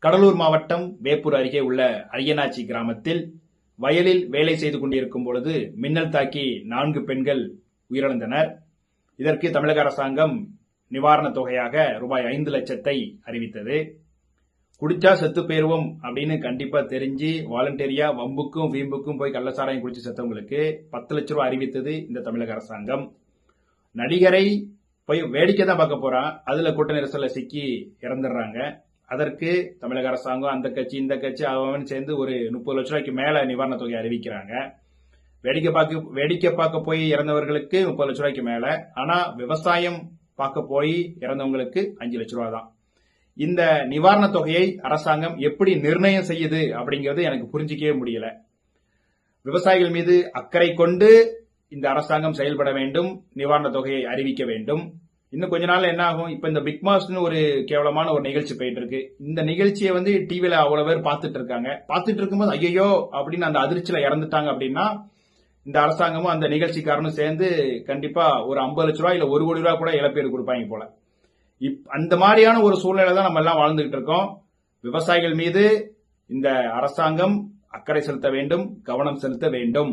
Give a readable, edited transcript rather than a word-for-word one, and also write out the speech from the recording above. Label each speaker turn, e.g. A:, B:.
A: கடலூர் மாவட்டம் வேப்பூர் அருகே உள்ள அரியநாச்சி கிராமத்தில் வயலில் வேலை செய்து கொண்டிருக்கும் பொழுது மின்னல் தாக்கி 4 பெண்கள் உயிரிழந்தனர். இதற்கு தமிழக அரசாங்கம் நிவாரணத் தொகையாக ரூபாய் 5 லட்சத்தை அறிவித்தது. குடிச்சா செத்து போயிருவோம் அப்படின்னு கண்டிப்பா தெரிஞ்சு வாலண்டரியா வம்புக்கும் வீம்புக்கும் போய் கள்ளசாராயம் குடிச்சு செத்தவங்களுக்கு 10 லட்சம் ரூபாய் அறிவித்தது இந்த தமிழக அரசாங்கம். நடிகரை போய் வேடிக்கை தான் பார்க்க போறான், அதுல கூட்ட நெரிசல்ல சிக்கி இறந்துடுறாங்க. அதற்கு தமிழக அரசாங்கம் அந்த கட்சி இந்த கட்சி அவன் சேர்ந்து ஒரு 30 லட்சம் ரூபாய்க்கு மேல நிவாரணத் தொகை அறிவிக்கிறாங்க. வேடிக்கை பார்க்க போய் இறந்தவர்களுக்கு 30 லட்சம் ரூபாய்க்கு மேல, ஆனா விவசாயம் பார்க்க போய் இறந்தவங்களுக்கு 5 லட்சம் ரூபாய் தான். இந்த நிவாரணத் தொகையை அரசாங்கம் எப்படி நிர்ணயம் செய்யுது அப்படிங்கிறது எனக்கு புரிஞ்சிக்கவே முடியல. விவசாயிகள் மீது அக்கறை கொண்டு இந்த அரசாங்கம் செயல்பட வேண்டும், நிவாரணத் தொகையை அறிவிக்க வேண்டும். இன்னும் கொஞ்ச நாள் என்ன ஆகும், இப்ப இந்த பிக் பாஸ்னு ஒரு கேவலமான ஒரு நிகழ்ச்சி போயிட்டு இருக்கு. இந்த நிகழ்ச்சியை டிவில அவ்வளவு பேர் பார்த்துட்டு இருக்காங்க. பார்த்துட்டு இருக்கும்போது ஐயோ அப்படின்னு அந்த அதிர்ச்சியில இறந்துட்டாங்க அப்படின்னா இந்த அரசாங்கமும் அந்த நிகழ்ச்சிக்காரனும் சேர்ந்து கண்டிப்பா ஒரு 50 லட்சம் ரூபாய் இல்ல 1 கோடி ரூபாய் கூட இழப்பீடு கொடுப்பாங்க போல. அந்த மாதிரியான ஒரு சூழ்நிலை தான் நம்ம எல்லாம் வாழ்ந்துகிட்டு இருக்கோம். விவசாயிகள் மீது இந்த அரசாங்கம் அக்கறை செலுத்த வேண்டும், கவனம் செலுத்த வேண்டும்.